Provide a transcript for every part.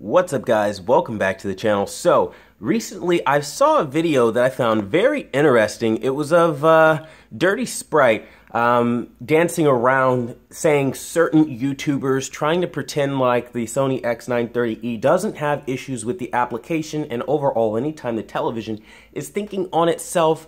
What's up, guys? Welcome back to the channel. So recently I saw a video that I found very interesting. It was of Dirty Sprite dancing around saying certain YouTubers trying to pretend like the Sony X930E doesn't have issues with the application, and overall anytime the television is thinking on itself,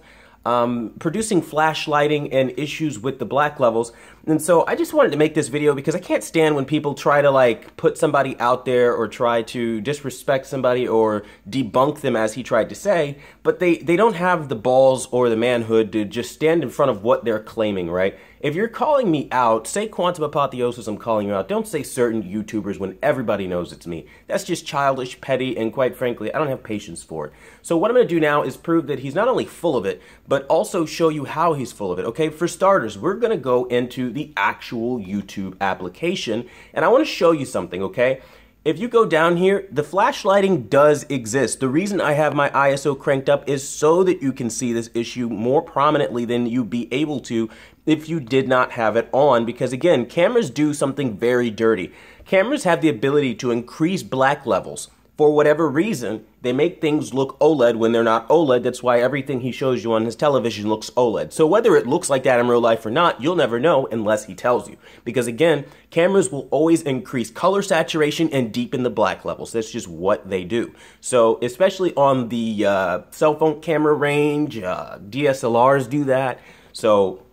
producing flash lighting and issues with the black levels. And so I just wanted to make this video because I can't stand when people try to like put somebody out there or try to disrespect somebody or debunk them, as he tried to say, but they don't have the balls or the manhood to just stand in front of what they're claiming, right? If you're calling me out, say Quantum Apotheosis, I'm calling you out. Don't say certain YouTubers when everybody knows it's me. That's just childish, petty, and quite frankly, I don't have patience for it. So what I'm going to do now is prove that he's not only full of it, but also show you how he's full of it, okay? For starters, we're going to go into the actual YouTube application, and I want to show you something, okay? If you go down here, the flash lighting does exist. The reason I have my ISO cranked up is so that you can see this issue more prominently than you'd be able to if you did not have it on, because again, cameras do something very dirty. Cameras have the ability to increase black levels. For whatever reason, they make things look OLED when they're not OLED. That's why everything he shows you on his television looks OLED. So whether it looks like that in real life or not, you'll never know unless he tells you. Because again, cameras will always increase color saturation and deepen the black levels. That's just what they do. So especially on the cell phone camera range, DSLRs do that. So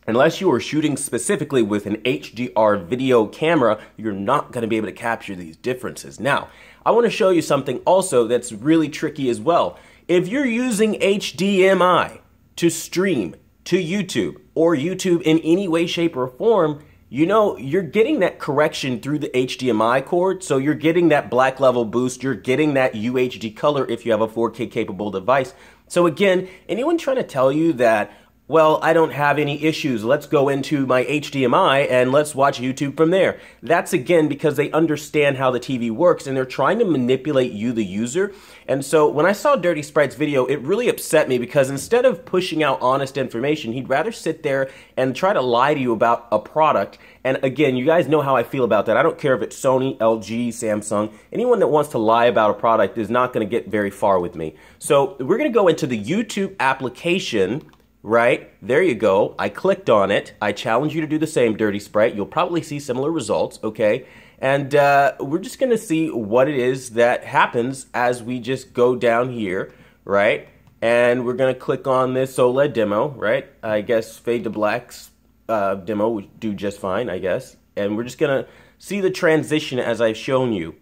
unless you are shooting specifically with an HDR video camera, you're not going to be able to capture these differences. Now, I want to show you something also that's really tricky as well. If you're using HDMI to stream to YouTube or YouTube in any way, shape, or form, you know, you're getting that correction through the HDMI cord, so you're getting that black level boost, you're getting that UHD color if you have a 4K capable device. So again, anyone trying to tell you that, well, I don't have any issues, let's go into my HDMI and let's watch YouTube from there. That's again because they understand how the TV works and they're trying to manipulate you, the user. And so when I saw Dirty Sprite's video, it really upset me because instead of pushing out honest information, he'd rather sit there and try to lie to you about a product. And again, you guys know how I feel about that. I don't care if it's Sony, LG, Samsung. Anyone that wants to lie about a product is not going to get very far with me. So we're going to go into the YouTube application. Right, there you go. I clicked on it. I challenge you to do the same, Dirty Sprite. You'll probably see similar results, okay? And we're just going to see what it is that happens as we just go down here, right? And we're going to click on this OLED demo, right? I guess Fade to Black's demo would do just fine, I guess. And we're just going to see the transition as I've shown you.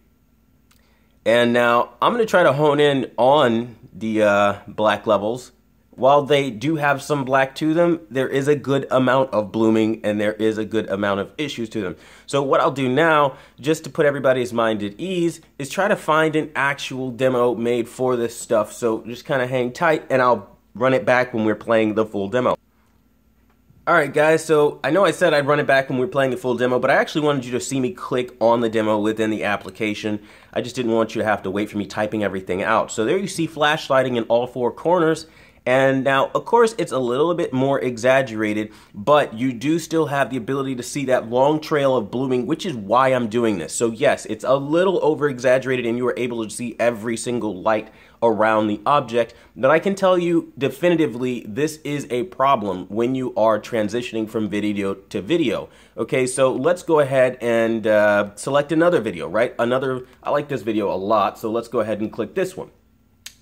And now I'm going to try to hone in on the black levels. While they do have some black to them, there is a good amount of blooming and there is a good amount of issues to them. So what I'll do now, just to put everybody's mind at ease, is try to find an actual demo made for this stuff. So just kind of hang tight and I'll run it back when we're playing the full demo. Alright guys, so I know I said I'd run it back when we were playing the full demo, but I actually wanted you to see me click on the demo within the application. I just didn't want you to have to wait for me typing everything out. So there you see flash lighting in all four corners. And now, of course, it's a little bit more exaggerated, but you do still have the ability to see that long trail of blooming, which is why I'm doing this. So yes, it's a little over-exaggerated and you are able to see every single light around the object, but I can tell you definitively this is a problem when you are transitioning from video to video. Okay, so let's go ahead and select another video, right? I like this video a lot, so let's go ahead and click this one,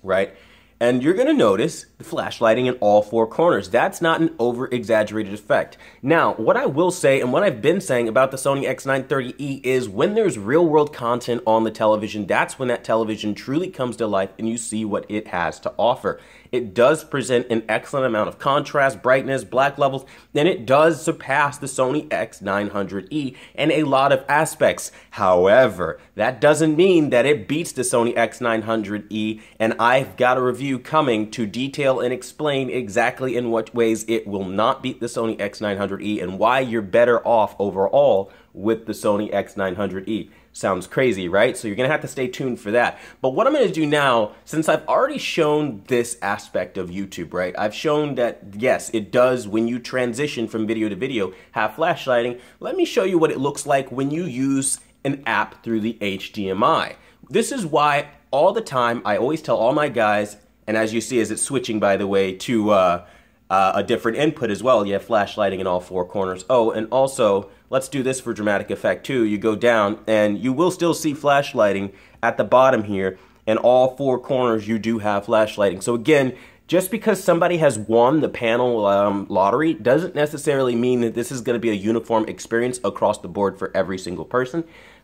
right? And you're going to notice the flash lighting in all four corners. That's not an over-exaggerated effect. Now, what I will say, and what I've been saying about the Sony X930E is when there's real-world content on the television, that's when that television truly comes to life and you see what it has to offer. It does present an excellent amount of contrast, brightness, black levels, and it does surpass the Sony X900E in a lot of aspects. However, that doesn't mean that it beats the Sony X900E, and I've got a review coming to detail and explain exactly in what ways it will not beat the Sony X900E and why you're better off overall with the Sony X900E. Sounds crazy, right? So you're going to have to stay tuned for that. But what I'm going to do now, since I've already shown this aspect of YouTube, right? I've shown that, yes, it does, when you transition from video to video, have flash lighting. Let me show you what it looks like when you use an app through the HDMI. this is why all the time I always tell all my guys, and as you see as it's switching, by the way, to a different input as well. You have flashlighting in all four corners. Oh, and also, let's do this for dramatic effect too. You go down and you will still see flashlighting at the bottom here. In all four corners, you do have flashlighting. So again, just because somebody has won the panel lottery doesn't necessarily mean that this is going to be a uniform experience across the board for every single person.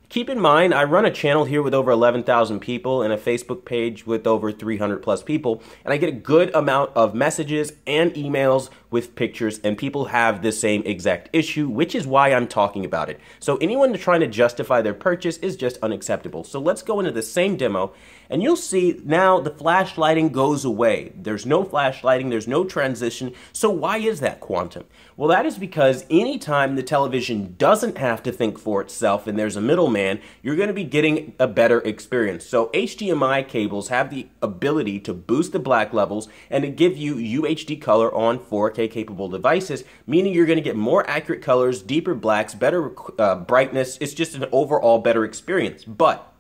Keep in mind, I run a channel here with over 11,000 people and a Facebook page with over 300 plus people, and I get a good amount of messages and emails with pictures, and people have the same exact issue, which is why I'm talking about it. So anyone trying to justify their purchase is just unacceptable. So let's go into the same demo, and you'll see now the flashlighting goes away. There's no flashlighting, there's no transition. So why is that, Quantum? Well, that is because anytime the television doesn't have to think for itself and there's a middleman, you're going to be getting a better experience. So HDMI cables have the ability to boost the black levels and to give you UHD color on 4K capable devices, meaning you're going to get more accurate colors, deeper blacks, better brightness. It's just an overall better experience. But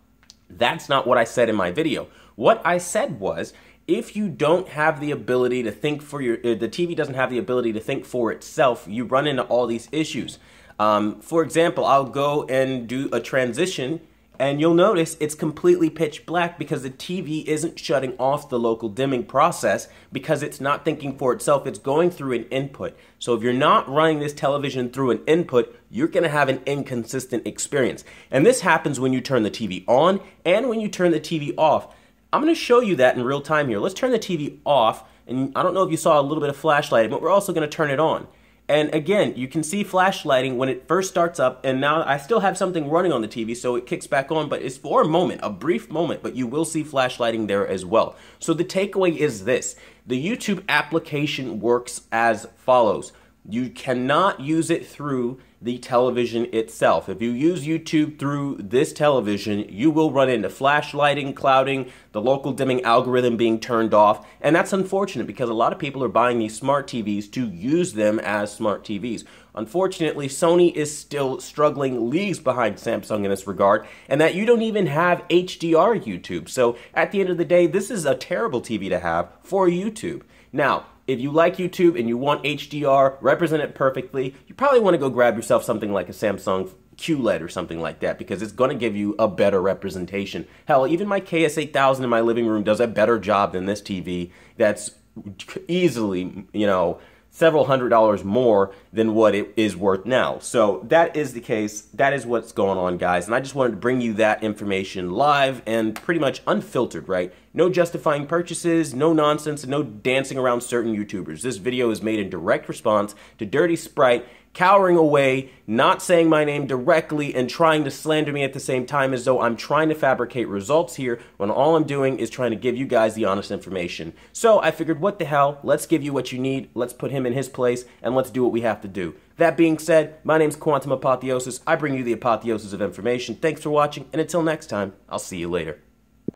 that's not what I said in my video. What I said was, if you don't have the ability to think for the TV doesn't have the ability to think for itself, you run into all these issues. For example, I'll go and do a transition, and you'll notice it's completely pitch black because the TV isn't shutting off the local dimming process because it's not thinking for itself. It's going through an input. So if you're not running this television through an input, you're going to have an inconsistent experience. And this happens when you turn the TV on and when you turn the TV off. I'm going to show you that in real time here. Let's turn the TV off, and I don't know if you saw a little bit of flashlighting, but we're also going to turn it on. And again, you can see flashlighting when it first starts up, and now I still have something running on the TV, so it kicks back on, but it's for a moment, a brief moment, but you will see flashlighting there as well. So the takeaway is this: the YouTube application works as follows. You cannot use it through the television itself. If you use YouTube through this television, you will run into flashlighting, clouding, the local dimming algorithm being turned off, and that's unfortunate because a lot of people are buying these smart TVs to use them as smart TVs. Unfortunately, Sony is still struggling leagues behind Samsung in this regard, and that you don't even have HDR YouTube. So at the end of the day, this is a terrible TV to have for YouTube. Now, if you like YouTube and you want HDR, represent it perfectly, you probably want to go grab yourself something like a Samsung QLED or something like that because it's going to give you a better representation. Hell, even my KS8000 in my living room does a better job than this TV that's easily, you know, several $100s more than what it is worth now. So that is the case. That is what's going on, guys. And I just wanted to bring you that information live and pretty much unfiltered, right? No justifying purchases, no nonsense, and no dancing around certain YouTubers. This video is made in direct response to Dirty Sprite cowering away, not saying my name directly, and trying to slander me at the same time as though I'm trying to fabricate results here when all I'm doing is trying to give you guys the honest information. So I figured, what the hell, let's give you what you need, let's put him in his place, and let's do what we have to do. That being said, my name's Quantum Apotheosis. I bring you the apotheosis of information. Thanks for watching, and until next time, I'll see you later.